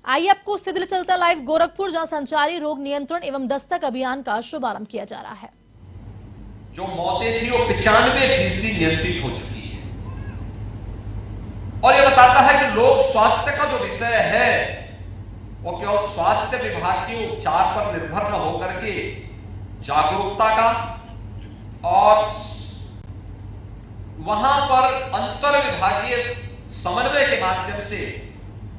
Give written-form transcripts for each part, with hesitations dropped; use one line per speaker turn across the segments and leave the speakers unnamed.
आइए आपको उससे दिल चलता लाइव गोरखपुर, जहां संचारी रोग नियंत्रण एवं दस्तक अभियान का शुभारंभ किया जा रहा है।
जो मौतें थी वो 95% नियंत्रित हो चुकी है और ये बताता है कि लोक स्वास्थ्य का जो विषय है वो केवल स्वास्थ्य विभाग के उपचार पर निर्भर न होकर के जागरूकता का और वहां पर अंतर विभागीय समन्वय के माध्यम से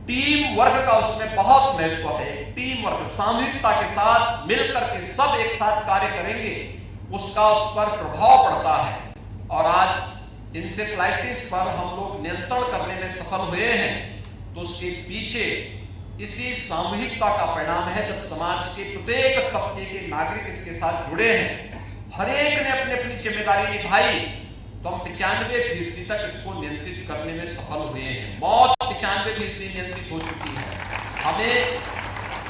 टीम वर्क का उसमें बहुत महत्व है। टीम वर्क, सामूहिकता के साथ मिलकर के सब एक साथ कार्य करेंगे, उसका उस पर प्रभाव पड़ता है। और आज इंसेफ्लाइटिस पर हम लोग नियंत्रण करने में सफल हुए हैं, तो उसके पीछे इसी सामूहिकता का परिणाम है। जब समाज के प्रत्येक तबके के नागरिक इसके साथ जुड़े हैं, हर एक ने अपनी अपनी जिम्मेदारी निभाई, तो हम 95% तक इसको नियंत्रित करने में सफल हुए हैं। मौत 95% नियंत्रित हो चुकी है। हमें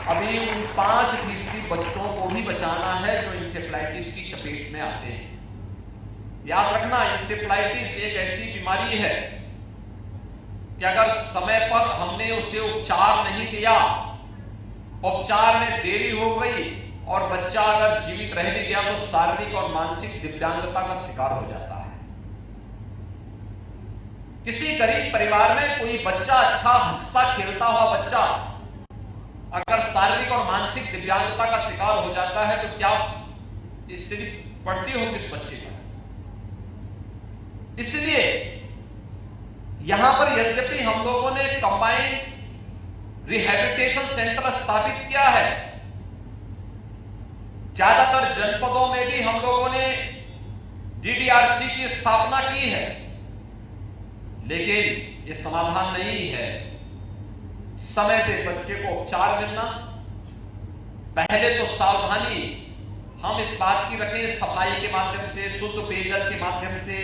अभी उन 5% बच्चों को भी बचाना है जो इंसेफ्लाइटिस की चपेट में आते हैं। याद रखना, इंसेफ्लाइटिस एक ऐसी बीमारी है कि अगर समय पर हमने उसे उपचार नहीं दिया, उपचार में देरी हो गई और बच्चा अगर जीवित रह भी गया तो शारीरिक और मानसिक दिव्यांगता का शिकार हो जाता है। किसी गरीब परिवार में कोई बच्चा, अच्छा हंसता खेलता हुआ बच्चा, अगर शारीरिक और मानसिक दिव्यांगता का शिकार हो जाता है तो क्या स्थिति पड़ती होगी उस बच्चे का। इसलिए यहां पर यद्यपि हम लोगों ने कंबाइंड रिहैबिलिटेशन सेंटर स्थापित किया है, ज्यादातर जनपदों में भी हम लोगों ने डीडीआरसी की स्थापना की है, लेकिन ये समाधान नहीं है। समय पे बच्चे को उपचार मिलना, पहले तो सावधानी हम इस बात की रखें, सफाई के माध्यम से, शुद्ध पेयजल के माध्यम से,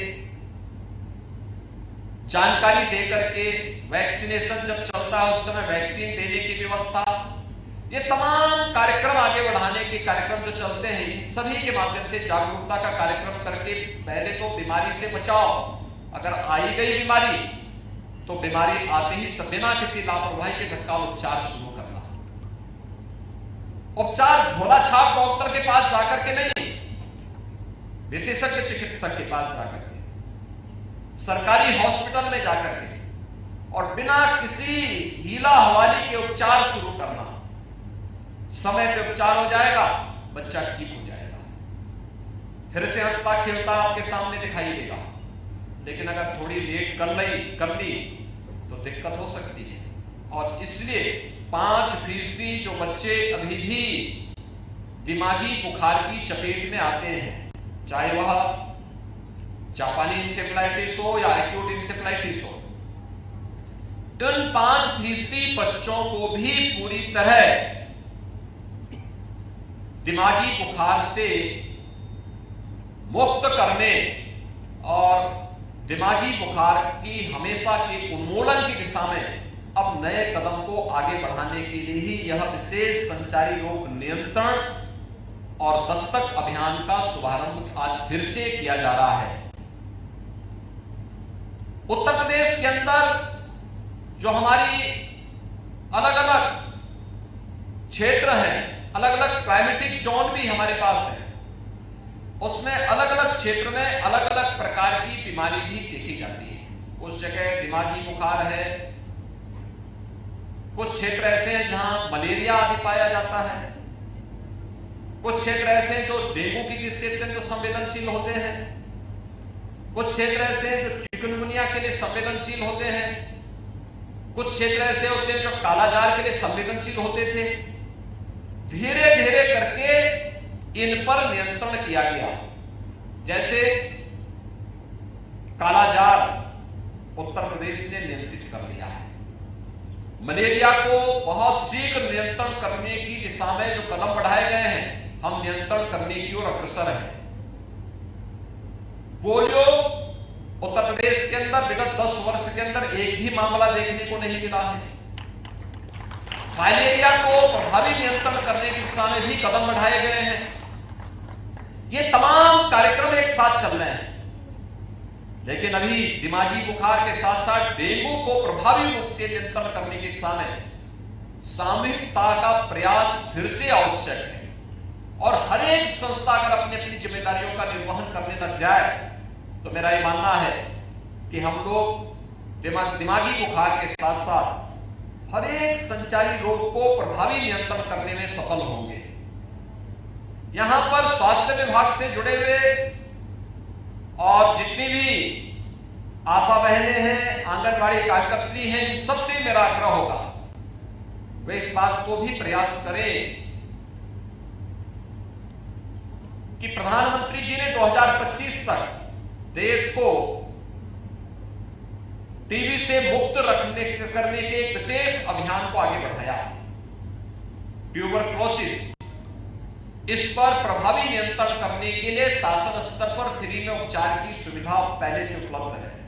जानकारी देकर के, वैक्सीनेशन जब चलता है उस समय वैक्सीन देने की व्यवस्था, ये तमाम कार्यक्रम आगे बढ़ाने के कार्यक्रम जो चलते हैं, इन सभी के माध्यम से जागरूकता का कार्यक्रम करके पहले तो बीमारी से बचाओ। अगर आई गई बीमारी तो बीमारी आते ही बिना किसी लापरवाही के तत्काल उपचार शुरू करना। उपचार झोला छाप डॉक्टर के पास जाकर के नहीं, विशेषज्ञ चिकित्सक के पास जाकर के, सरकारी हॉस्पिटल में जाकर के, और बिना किसी हीला हवाली के उपचार शुरू करना। समय पे उपचार हो जाएगा, बच्चा ठीक हो जाएगा, फिर से हंसता खेलता आपके सामने दिखाई देगा। लेकिन अगर थोड़ी लेट कर ली तो दिक्कत हो सकती है। और इसलिए 5% जो बच्चे अभी भी दिमागी बुखार की चपेट में आते हैं, चाहे वह जापानी इंसेफ्लाइटिस हो या एक्यूट इंसेफ्लाइटिस हो, उन 5% बच्चों को भी पूरी तरह दिमागी बुखार से मुक्त करने और दिमागी बुखार की हमेशा के उन्मूलन की दिशा में अब नए कदम को आगे बढ़ाने के लिए ही यह विशेष संचारी रोग नियंत्रण और दस्तक अभियान का शुभारंभ आज फिर से किया जा रहा है। उत्तर प्रदेश के अंदर जो हमारी अलग अलग क्षेत्र हैं, अलग अलग क्लाइमेटिक जोन भी हमारे पास है, उसमें अलग अलग क्षेत्र में अलग अलग प्रकार की बीमारी भी देखी जाती है। उस जगह दिमागी बुखार है, कुछ क्षेत्र ऐसे हैं जहां मलेरिया आदि पाया जाता है, कुछ क्षेत्र ऐसे हैं जो डेंगू की दृष्टि से अत्यंत संवेदनशील होते हैं, कुछ क्षेत्र ऐसे हैं जो चिकनगुनिया के लिए संवेदनशील होते हैं, कुछ क्षेत्र ऐसे होते हैं जो कालाजार के लिए संवेदनशील होते थे। धीरे धीरे करके इन पर नियंत्रण किया गया। जैसे कालाजार उत्तर प्रदेश ने नियंत्रित कर लिया है। मलेरिया को बहुत शीघ्र नियंत्रण करने की दिशा में जो कदम बढ़ाए गए हैं, हम नियंत्रण करने की ओर अग्रसर हैं। पोलियो उत्तर प्रदेश के अंदर विगत 10 वर्ष के अंदर एक भी मामला देखने को नहीं मिला है। फाइलेरिया को प्रभावी नियंत्रण करने की दिशा में भी कदम बढ़ाए गए हैं। ये तमाम कार्यक्रम एक साथ चल रहे हैं, लेकिन अभी दिमागी बुखार के साथ साथ डेंगू को प्रभावी रूप से नियंत्रण करने की दिशा में सामूहिकता का प्रयास फिर से आवश्यक है और हर एक संस्था अगर अपनी अपनी जिम्मेदारियों का निर्वहन करने लग जाए तो मेरा यह मानना है कि हम लोग दिमागी बुखार के साथ साथ हर एक संचारी रोग को प्रभावी नियंत्रण करने में सफल होंगे। यहां पर स्वास्थ्य विभाग से जुड़े हुए और जितनी भी आशा बहनें हैं, आंगनबाड़ी कार्यकर्त्री हैं, इन सबसे मेरा आग्रह होगा वे इस बात को भी प्रयास करें कि प्रधानमंत्री जी ने 2025 तक देश को टीबी से मुक्त करने के एक विशेष अभियान को आगे बढ़ाया। ट्यूबरक्लोसिस, इस पर प्रभावी नियंत्रण करने के लिए शासन स्तर पर फ्री में उपचार की सुविधा पहले से उपलब्ध है।